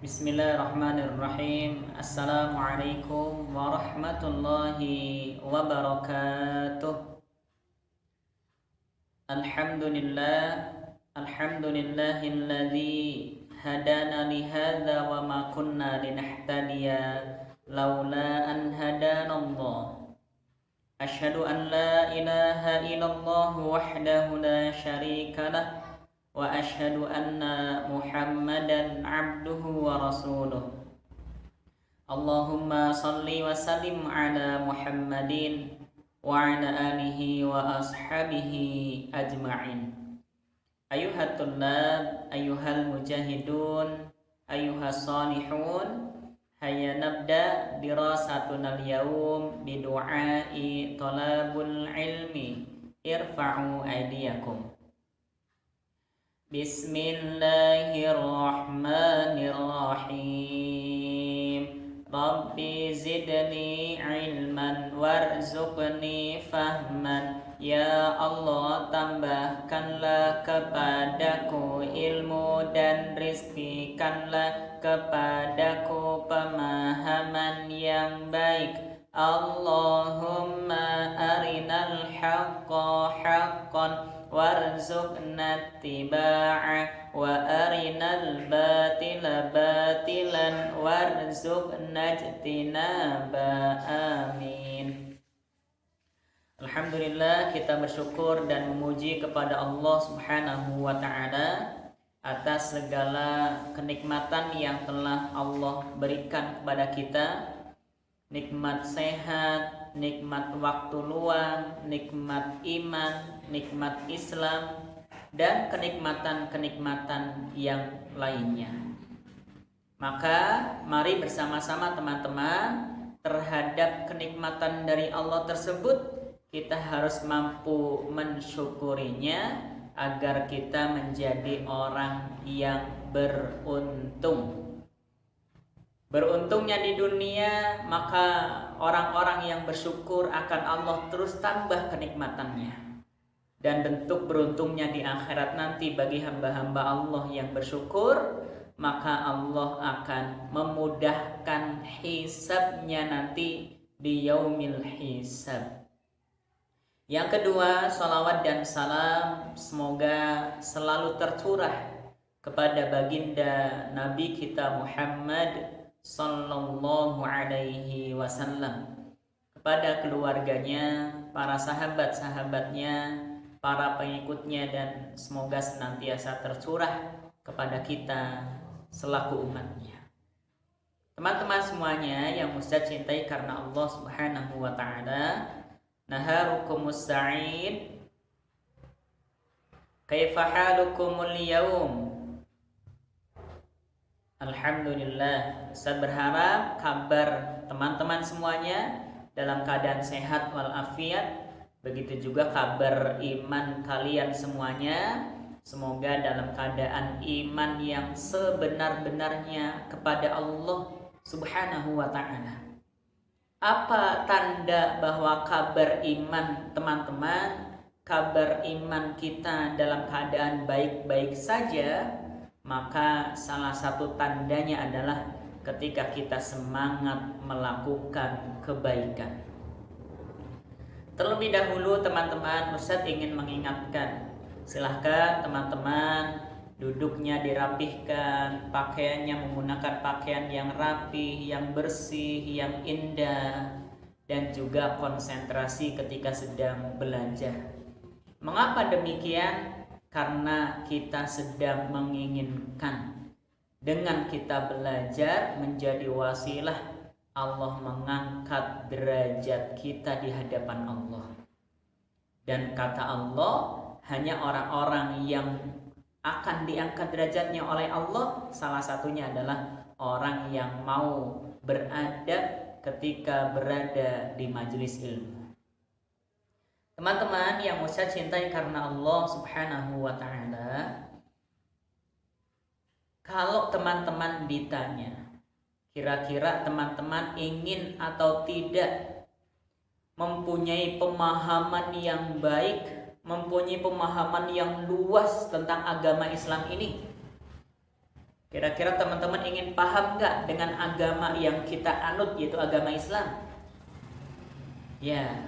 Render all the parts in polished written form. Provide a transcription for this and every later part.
Bismillahirrahmanirrahim. Assalamualaikum warahmatullahi wabarakatuh. Alhamdulillah. Alhamdulillahilladzi hadana lihadza wa ma kunna linahtadiya laula an hadanallah. Asyhadu an la ilaha illallah wahdahu la syarikalah wa asyhadu anna Muhammadan abduhu wa rasuluh. Allahumma salli wa sallim ala Muhammadin wa ala alihi wa ashabihi ajma'in. Ayuhat tullab, ayuhal mujahidun, ayuhas salihun. Hayya nabda dirasatuna al-yawm bidu'ai talabul ilmi. Irfa'u aydiyakum. Bismillahirrahmanirrahim. Rabbi zidni ilman warzuqni fahman. Ya Allah, tambahkanlah kepadaku ilmu dan rizkikanlah kepadaku pemahaman yang baik. Allahumma arinal haqqa haqqan warzuqna ittiba'ah wa arinal batila batilan warzuqna ijtinaba. Amin. Alhamdulillah, kita bersyukur dan memuji kepada Allah Subhanahu wa ta'ala atas segala kenikmatan yang telah Allah berikan kepada kita. Nikmat sehat, nikmat waktu luang, nikmat iman, nikmat Islam, dan kenikmatan-kenikmatan yang lainnya. Maka mari bersama-sama teman-teman, terhadap kenikmatan dari Allah tersebut kita harus mampu mensyukurinya agar kita menjadi orang yang beruntung. Beruntungnya di dunia, maka orang-orang yang bersyukur akan Allah terus tambah kenikmatannya. Dan bentuk beruntungnya di akhirat nanti bagi hamba-hamba Allah yang bersyukur, maka Allah akan memudahkan hisabnya nanti di yaumil hisab. Yang kedua, salawat dan salam semoga selalu tercurah kepada baginda Nabi kita Muhammad sallallahu alaihi wasallam, kepada keluarganya, para sahabat-sahabatnya, para pengikutnya, dan semoga senantiasa tercurah kepada kita selaku umatnya. Teman-teman semuanya yang Ustaz cintai karena Allah Subhanahu wa ta'ala, naharukumus sa'id, kaifa halukumul yawm? Alhamdulillah, Ustaz berharap kabar teman-teman semuanya dalam keadaan sehat walafiat. Begitu juga kabar iman kalian semuanya, semoga dalam keadaan iman yang sebenar-benarnya kepada Allah Subhanahu wa ta'ala. Apa tanda bahwa kabar iman teman-teman, kabar iman kita dalam keadaan baik-baik saja? Maka salah satu tandanya adalah ketika kita semangat melakukan kebaikan. Terlebih dahulu teman-teman, Ustaz ingin mengingatkan, silahkan teman-teman duduknya dirapihkan, pakaiannya menggunakan pakaian yang rapih, yang bersih, yang indah, dan juga konsentrasi ketika sedang belajar. Mengapa demikian? Karena kita sedang menginginkan dengan kita belajar menjadi wasilah Allah mengangkat derajat kita di hadapan Allah. Dan kata Allah, hanya orang-orang yang akan diangkat derajatnya oleh Allah, salah satunya adalah orang yang mau beradab ketika berada di majelis ilmu. Teman-teman yang Ustaz cintai karena Allah Subhanahu wa ta'ala, kalau teman-teman ditanya, kira-kira teman-teman ingin atau tidak mempunyai pemahaman yang baik, mempunyai pemahaman yang luas tentang agama Islam ini? Kira-kira teman-teman ingin paham nggak dengan agama yang kita anut, yaitu agama Islam? Ya,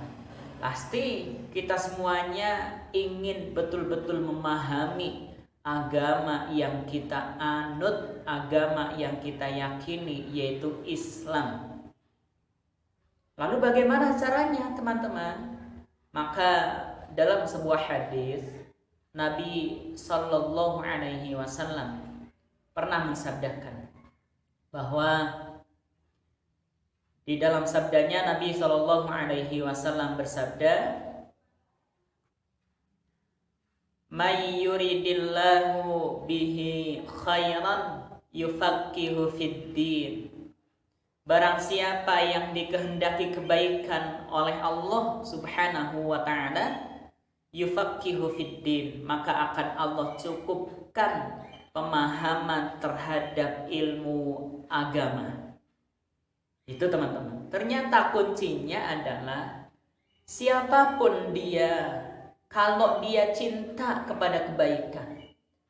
pasti kita semuanya ingin betul-betul memahami agama yang kita anut, agama yang kita yakini, yaitu Islam. Lalu bagaimana caranya, teman-teman? Maka dalam sebuah hadis Nabi Shallallahu Alaihi Wasallam pernah mensabdakan bahwa di dalam sabdanya Nabi Shallallahu Alaihi Wasallam bersabda, "May yuridillahu bihi khairan yufaqihu fid din." Barang siapa yang dikehendaki kebaikan oleh Allah Subhanahu wa taala, yufaqihu fid din, maka akan Allah cukupkan pemahaman terhadap ilmu agama. Itu teman-teman. Ternyata kuncinya adalah siapapun dia, kalau dia cinta kepada kebaikan,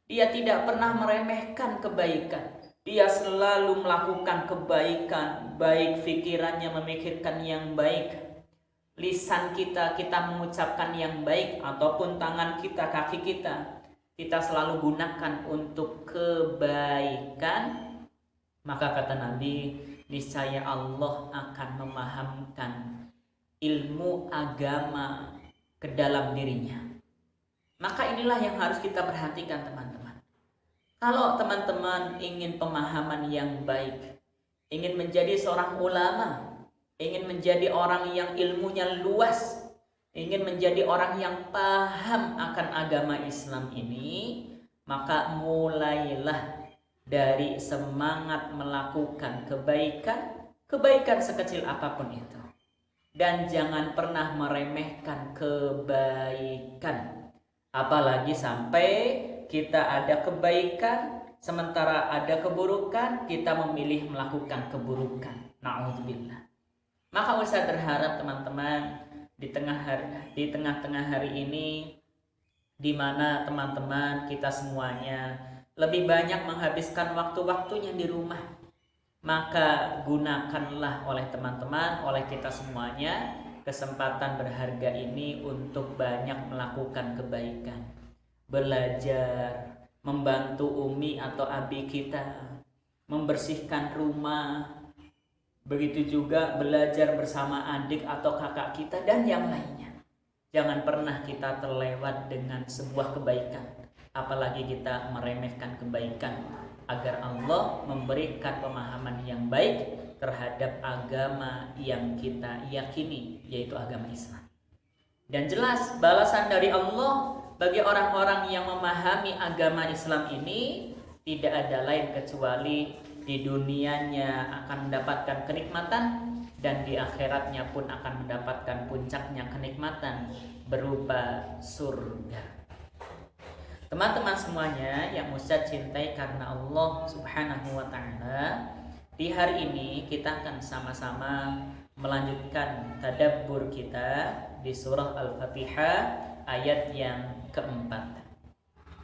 dia tidak pernah meremehkan kebaikan, dia selalu melakukan kebaikan, baik pikirannya memikirkan yang baik, lisan kita mengucapkan yang baik, ataupun tangan kita, kaki kita selalu gunakan untuk kebaikan, maka kata Nabi, niscaya Allah akan memahamkan ilmu agama ke dalam dirinya. Maka inilah yang harus kita perhatikan, teman-teman. Kalau teman-teman ingin pemahaman yang baik, ingin menjadi seorang ulama, ingin menjadi orang yang ilmunya luas, ingin menjadi orang yang paham akan agama Islam ini, maka mulailah dari semangat melakukan kebaikan sekecil apapun itu. Dan jangan pernah meremehkan kebaikan. Apalagi sampai kita ada kebaikan, sementara ada keburukan, kita memilih melakukan keburukan. Na'udzubillah. Maka Ustaz berharap teman-teman di tengah-tengah hari ini, di mana teman-teman kita semuanya lebih banyak menghabiskan waktu-waktunya di rumah, maka gunakanlah oleh teman-teman, oleh kita semuanya, kesempatan berharga ini untuk banyak melakukan kebaikan. Belajar, membantu umi atau abi kita, membersihkan rumah, begitu juga belajar bersama adik atau kakak kita dan yang lainnya. Jangan pernah kita terlewat dengan sebuah kebaikan, apalagi kita meremehkan kebaikan, agar Allah memberikan pemahaman yang baik terhadap agama yang kita yakini, yaitu agama Islam. Dan jelas balasan dari Allah bagi orang-orang yang memahami agama Islam ini tidak ada lain kecuali di dunianya akan mendapatkan kenikmatan, dan di akhiratnya pun akan mendapatkan puncaknya kenikmatan berupa surga. Teman-teman semuanya yang Ustaz cintai karena Allah Subhanahu wa taala, di hari ini kita akan sama-sama melanjutkan tadabbur kita di surah Al-Fatihah ayat yang keempat.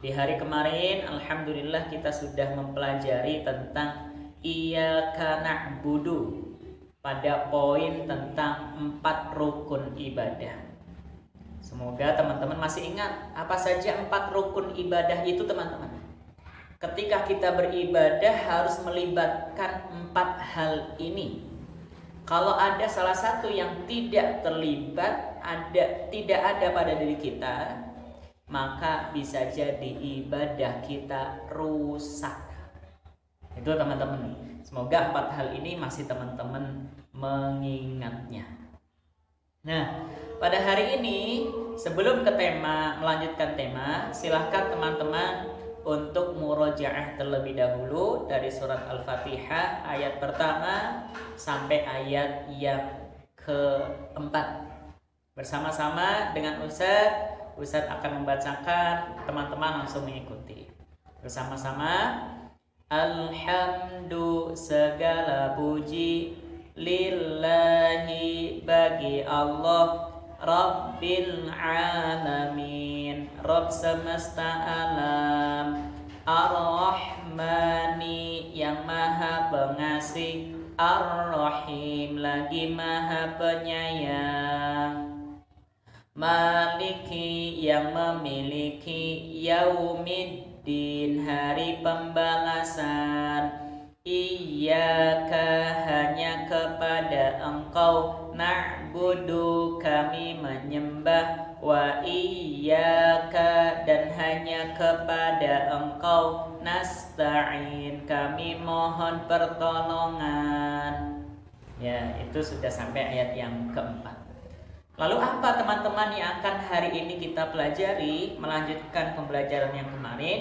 Di hari kemarin alhamdulillah kita sudah mempelajari tentang Iyyaka na'budu pada poin tentang 4 rukun ibadah. Semoga teman-teman masih ingat apa saja 4 rukun ibadah itu, teman-teman. Ketika kita beribadah harus melibatkan 4 hal ini. Kalau ada salah satu yang tidak terlibat, tidak ada pada diri kita, maka bisa jadi ibadah kita rusak. Itu teman-teman. Semoga 4 hal ini masih teman-teman mengingatnya. Nah, pada hari ini sebelum ke tema, melanjutkan tema, silahkan teman-teman untuk murojaah terlebih dahulu dari surat Al-Fatihah ayat pertama sampai ayat yang keempat. Bersama-sama dengan Ustadz akan membacakan, teman-teman langsung mengikuti. Bersama-sama. Alhamdu segala puji lillahi bagi Allah, Rabbil alamin, Rabb semesta alam, Ar-Rahman Ar-Rahmani yang maha pengasih, Ar-Rahim lagi maha penyayang, Maliki yang memiliki, Yaumiddin hari pembalasan, Iyyaka hanya kepada Engkau, na'budu kami menyembah, wa iyyaka dan hanya kepada Engkau, nasta'in kami mohon pertolongan. Ya, itu sudah sampai ayat yang keempat. Lalu apa teman-teman yang akan hari ini kita pelajari, melanjutkan pembelajaran yang kemarin?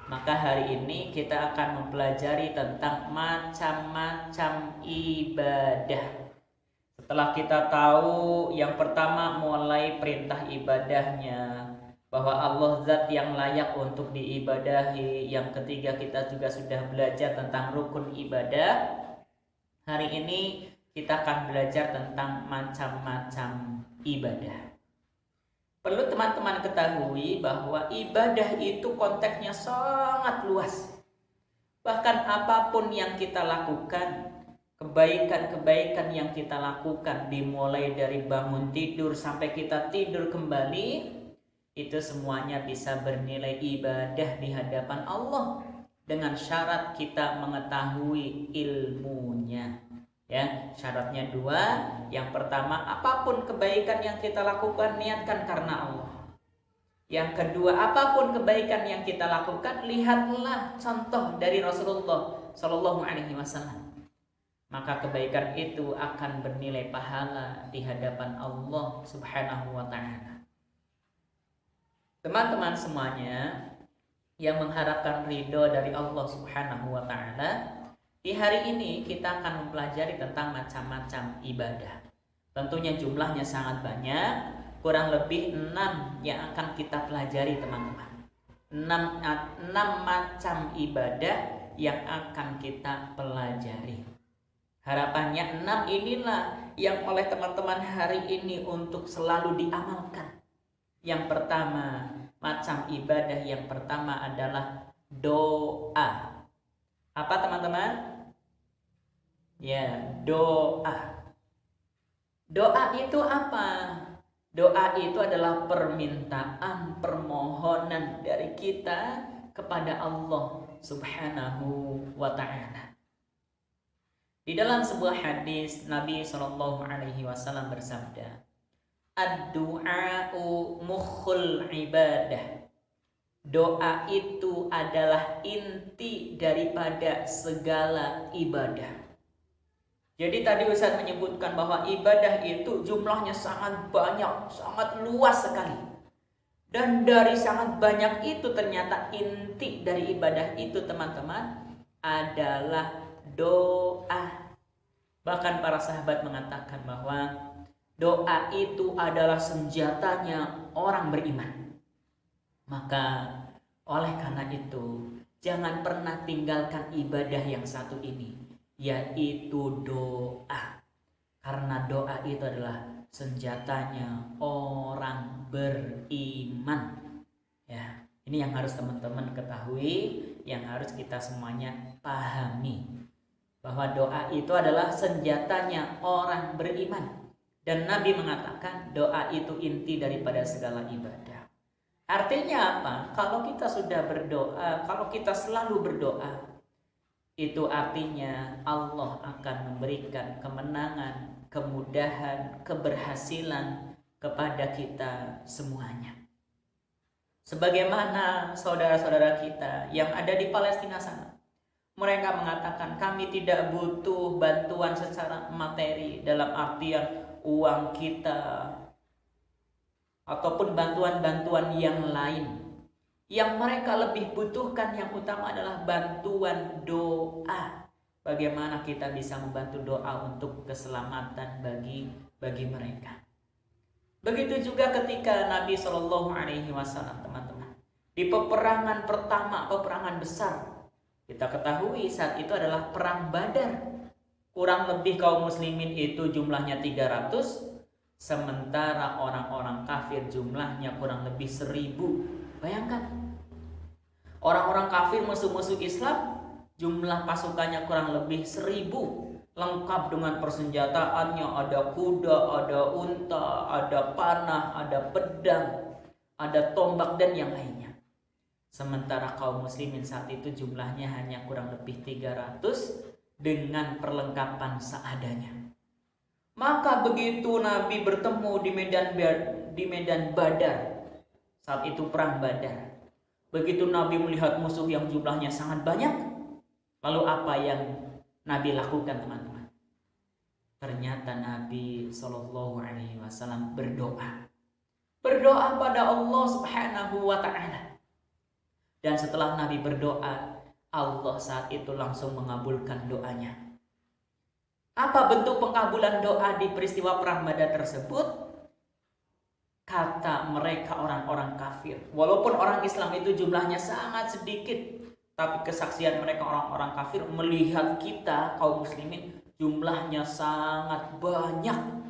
Maka hari ini kita akan mempelajari tentang macam-macam ibadah. Setelah kita tahu yang pertama mulai perintah ibadahnya, bahwa Allah zat yang layak untuk diibadahi. Yang ketiga kita juga sudah belajar tentang rukun ibadah. Hari ini kita akan belajar tentang macam-macam ibadah. Perlu teman-teman ketahui bahwa ibadah itu konteksnya sangat luas. Bahkan apapun yang kita lakukan, kebaikan-kebaikan yang kita lakukan, dimulai dari bangun tidur sampai kita tidur kembali, itu semuanya bisa bernilai ibadah di hadapan Allah, dengan syarat kita mengetahui ilmunya. Ya, syaratnya dua. Yang pertama, apapun kebaikan yang kita lakukan, niatkan karena Allah. Yang kedua, apapun kebaikan yang kita lakukan, lihatlah contoh dari Rasulullah Shallallahu Alaihi Wasallam. Maka kebaikan itu akan bernilai pahala di hadapan Allah Subhanahu Wa Taala. Teman-teman semuanya yang mengharapkan ridho dari Allah Subhanahu Wa Taala, di hari ini kita akan mempelajari tentang macam-macam ibadah. Tentunya jumlahnya sangat banyak, kurang lebih 6 yang akan kita pelajari teman-teman. 6 macam ibadah yang akan kita pelajari. Harapannya 6 inilah yang oleh teman-teman hari ini untuk selalu diamalkan. Yang pertama, macam ibadah yang pertama adalah doa. Apa teman-teman? Ya, doa. Doa itu apa? Doa itu adalah permintaan, permohonan dari kita kepada Allah Subhanahu wa Ta'ala. Di dalam sebuah hadis Nabi SAW bersabda, ad-du'a'u mukhul ibadah. Doa itu adalah inti daripada segala ibadah. Jadi tadi Ustaz menyebutkan bahwa ibadah itu jumlahnya sangat banyak, sangat luas sekali. Dan dari sangat banyak itu ternyata inti dari ibadah itu teman-teman adalah doa. Bahkan para sahabat mengatakan bahwa doa itu adalah senjatanya orang beriman. Maka oleh karena itu jangan pernah tinggalkan ibadah yang satu ini, yaitu doa. Karena doa itu adalah senjatanya orang beriman. Ya, ini yang harus teman-teman ketahui, yang harus kita semuanya pahami. Bahwa doa itu adalah senjatanya orang beriman. Dan Nabi mengatakan doa itu inti daripada segala ibadah. Artinya apa? Kalau kita sudah berdoa, kalau kita selalu berdoa, itu artinya Allah akan memberikan kemenangan, kemudahan, keberhasilan kepada kita semuanya. Sebagaimana saudara-saudara kita yang ada di Palestina sana, mereka mengatakan kami tidak butuh bantuan secara materi dalam artian uang kita ataupun bantuan-bantuan yang lain. Yang mereka lebih butuhkan yang utama adalah bantuan doa. Bagaimana kita bisa membantu doa untuk keselamatan bagi mereka. Begitu juga ketika Nabi SAW, teman-teman, di peperangan pertama, peperangan besar, kita ketahui saat itu adalah perang Badar. Kurang lebih kaum muslimin itu jumlahnya 300, sementara orang-orang kafir jumlahnya kurang lebih 1000. Bayangkan, orang-orang kafir musuh-musuh Islam Jumlah pasukannya kurang lebih 1.000, lengkap dengan persenjataannya, ada kuda, ada unta, ada panah, ada pedang, ada tombak dan yang lainnya. Sementara kaum muslimin saat itu jumlahnya hanya kurang lebih 300 dengan perlengkapan seadanya. Maka begitu Nabi bertemu di medan Badar, saat itu perang Badar. Begitu Nabi melihat musuh yang jumlahnya sangat banyak, lalu apa yang Nabi lakukan, teman-teman? Ternyata Nabi Shallallahu Alaihi Wasallam berdoa pada Allah Subhanahu Wa Taala. Dan setelah Nabi berdoa, Allah saat itu langsung mengabulkan doanya. Apa bentuk pengkabulan doa di peristiwa perang Badar tersebut? Kata mereka orang-orang kafir, walaupun orang Islam itu jumlahnya sangat sedikit, tapi kesaksian mereka orang-orang kafir melihat kita kaum muslimin jumlahnya sangat banyak,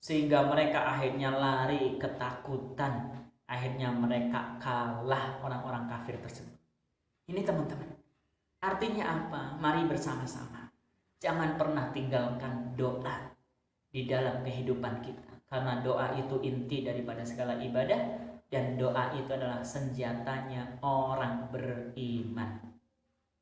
sehingga mereka akhirnya lari ketakutan, akhirnya mereka kalah orang-orang kafir tersebut. Ini teman-teman, artinya apa? Mari bersama-sama jangan pernah tinggalkan doa di dalam kehidupan kita. Karena doa itu inti daripada segala ibadah, dan doa itu adalah senjatanya orang beriman.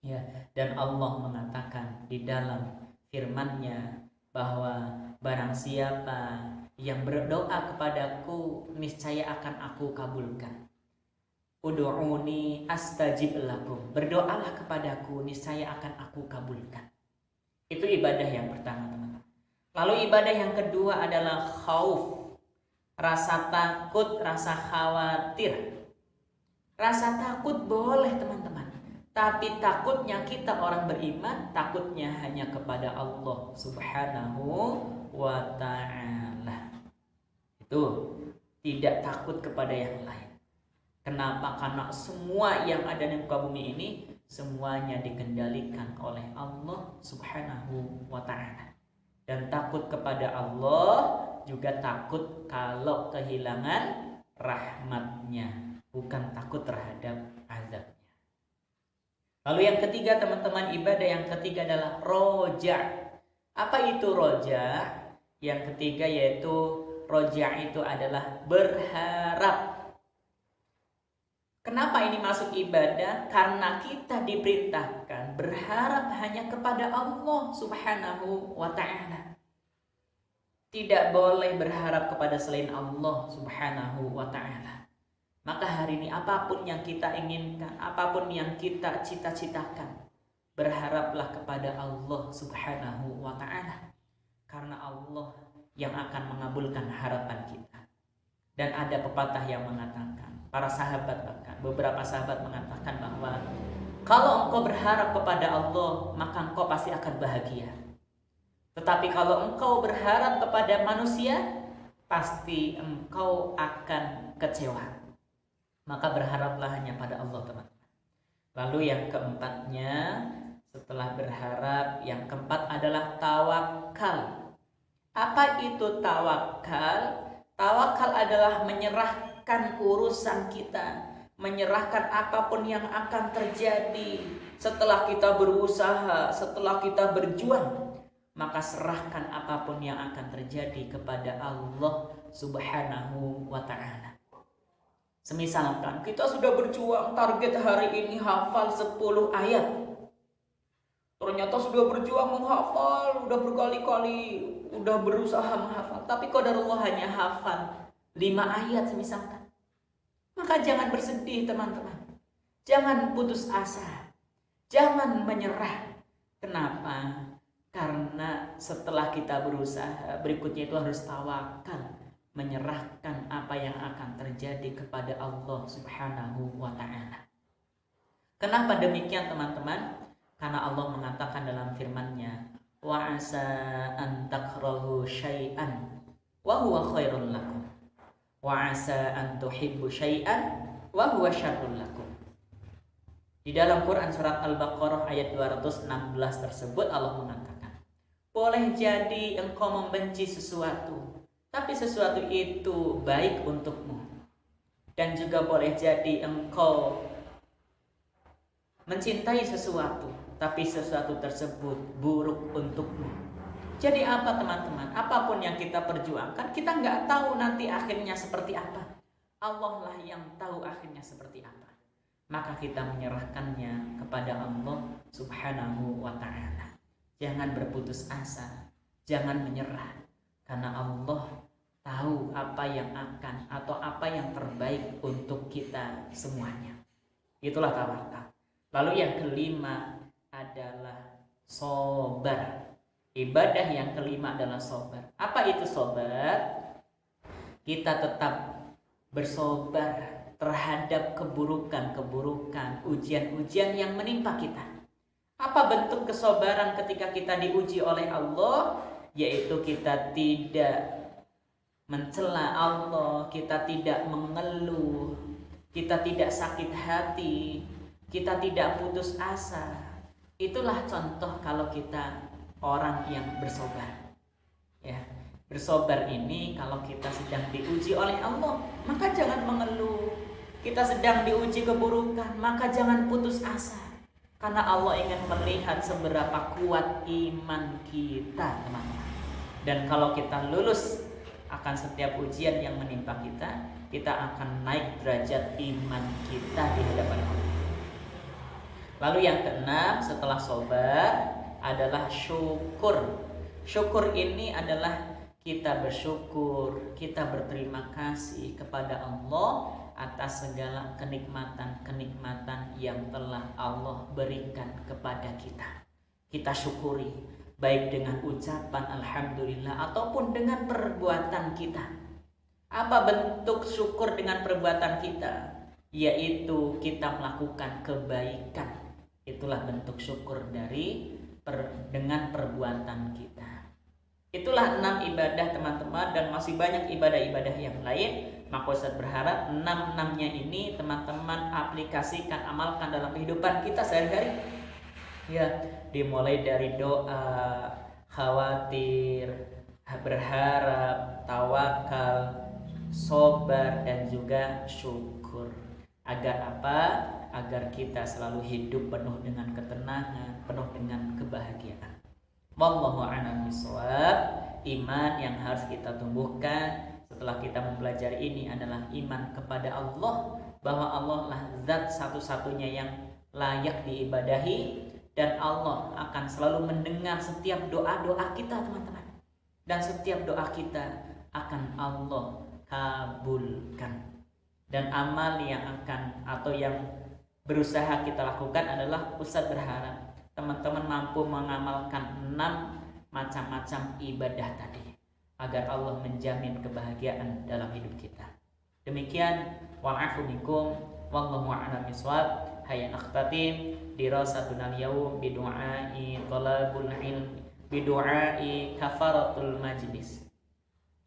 Ya, dan Allah mengatakan di dalam firman-Nya bahwa barang siapa yang berdoa kepadaku, niscaya akan aku kabulkan. Ud'uni astajib lakum. Berdoalah kepadaku, niscaya akan aku kabulkan. Itu ibadah yang pertama, teman-teman. Lalu ibadah yang kedua adalah khauf, rasa takut, rasa khawatir. Rasa takut boleh, teman-teman, tapi takutnya kita orang beriman, takutnya hanya kepada Allah Subhanahu wa Ta'ala. Itu tidak takut kepada yang lain. Kenapa? Karena semua yang ada di muka bumi ini semuanya dikendalikan oleh Allah Subhanahu wa Ta'ala. Dan takut kepada Allah juga takut kalau kehilangan rahmatnya, bukan takut terhadap azabnya. Lalu yang ketiga, teman-teman, ibadah yang ketiga adalah roja. Apa itu roja? Yang ketiga yaitu roja itu adalah berharap. Kenapa ini masuk ibadah? Karena kita diperintahkan berharap hanya kepada Allah Subhanahu wa Ta'ala. Tidak boleh berharap kepada selain Allah Subhanahu wa Ta'ala. Maka hari ini apapun yang kita inginkan, apapun yang kita cita-citakan, berharaplah kepada Allah Subhanahu wa Ta'ala. Karena Allah yang akan mengabulkan harapan kita. Dan ada pepatah yang mengatakan, para sahabat bahkan, beberapa sahabat mengatakan bahwa kalau engkau berharap kepada Allah, maka engkau pasti akan bahagia. Tetapi kalau engkau berharap kepada manusia, pasti engkau akan kecewa. Maka berharaplah hanya pada Allah, teman-teman. Lalu yang keempatnya, setelah berharap, yang keempat adalah tawakal. Apa itu tawakal? Tawakal adalah menyerahkan urusan kita, menyerahkan apapun yang akan terjadi setelah kita berusaha, setelah kita berjuang, maka serahkan apapun yang akan terjadi kepada Allah Subhanahu wa Ta'ala. Semisalkan kita sudah berjuang, target hari ini hafal 10 ayat. Ternyata sudah berjuang menghafal, udah berkali-kali, udah berusaha menghafal, tapi qadarullah hanya hafal 5 ayat semisalkan. Maka jangan bersedih, teman-teman. Jangan putus asa. Jangan menyerah. Kenapa? Karena setelah kita berusaha, berikutnya itu harus tawakal, menyerahkan apa yang akan terjadi kepada Allah Subhanahu wa Ta'ala. Kenapa demikian, teman-teman? Karena Allah mengatakan dalam firman-Nya, wa asa an takrahu syai'an wa huwa khairul lakum wa asa an tuhibbu syai'an wa huwa syarrul lakum. Di dalam Quran surat Al-Baqarah ayat 216 tersebut Allah mengatakan, boleh jadi engkau membenci sesuatu, tapi sesuatu itu baik untukmu. Dan juga boleh jadi engkau mencintai sesuatu, tapi sesuatu tersebut buruk untukmu. Jadi apa teman-teman? Apapun yang kita perjuangkan, kita nggak tahu nanti akhirnya seperti apa. Allah lah yang tahu akhirnya seperti apa. Maka kita menyerahkannya kepada Allah Subhanahu wa ta'ala. Jangan berputus asa, jangan menyerah, karena Allah tahu apa yang akan atau apa yang terbaik untuk kita semuanya. Itulah tawakal. Lalu yang kelima adalah sabar. Ibadah yang kelima adalah sabar. Apa itu sabar? Kita tetap bersabar terhadap keburukan-keburukan, ujian-ujian yang menimpa kita. Apa bentuk kesabaran ketika kita diuji oleh Allah? Yaitu kita tidak mencela Allah, kita tidak mengeluh, kita tidak sakit hati, kita tidak putus asa. Itulah contoh kalau kita orang yang bersabar. Ya, bersabar ini kalau kita sedang diuji oleh Allah, maka jangan mengeluh. Kita sedang diuji keburukan, maka jangan putus asa. Karena Allah ingin melihat seberapa kuat iman kita, teman-teman. Dan kalau kita lulus akan setiap ujian yang menimpa kita, kita akan naik derajat iman kita di hadapan Allah. Lalu yang keenam setelah sabar adalah syukur. Syukur ini adalah kita bersyukur, kita berterima kasih kepada Allah atas segala kenikmatan-kenikmatan yang telah Allah berikan kepada kita. Kita syukuri, baik dengan ucapan alhamdulillah ataupun dengan perbuatan kita. Apa bentuk syukur dengan perbuatan kita? Yaitu kita melakukan kebaikan. Itulah bentuk syukur dengan perbuatan kita. Itulah 6 ibadah teman-teman, dan masih banyak ibadah-ibadah yang lain. Maka Ustaz berharap 6-6-nya ini teman-teman aplikasikan, amalkan dalam kehidupan kita sehari-hari. Ya, dimulai dari doa, khawatir, berharap, tawakal, sabar, dan juga syukur. Agar apa? Agar kita selalu hidup penuh dengan ketenangan, penuh dengan kebahagiaan. Wallahu a'lam bishawab. Iman yang harus kita tumbuhkan setelah kita mempelajari ini adalah iman kepada Allah, bahwa Allah lah zat satu-satunya yang layak diibadahi, dan Allah akan selalu mendengar setiap doa-doa kita, teman-teman. Dan setiap doa kita akan Allah kabulkan. Dan amal yang akan atau yang berusaha kita lakukan adalah Ustaz berharap teman-teman mampu mengamalkan 6 macam-macam ibadah tadi, agar Allah menjamin kebahagiaan dalam hidup kita. Demikian, wa'afu minkum, wallahu a'lam bishawab. Hayya nakhtatim dirasatuna al-yawm bidu'ai talabul ilm, bidu'ai kafaratul majlis.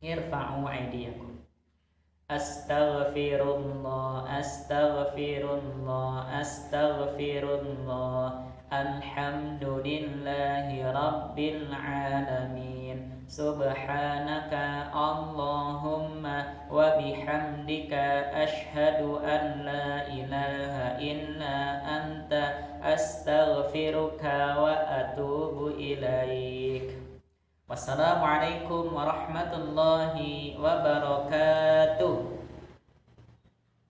Irfa'u aydiyakum. Astaghfirullah, astaghfirullah, astaghfirullah. Alhamdulillahi rabbil alamin. Subhanaka Allahumma wa bihamdika ashhadu an la ilaha illa anta astaghfiruka wa atubu ilaik. Wassalamualaikum warahmatullahi wabarakatuh.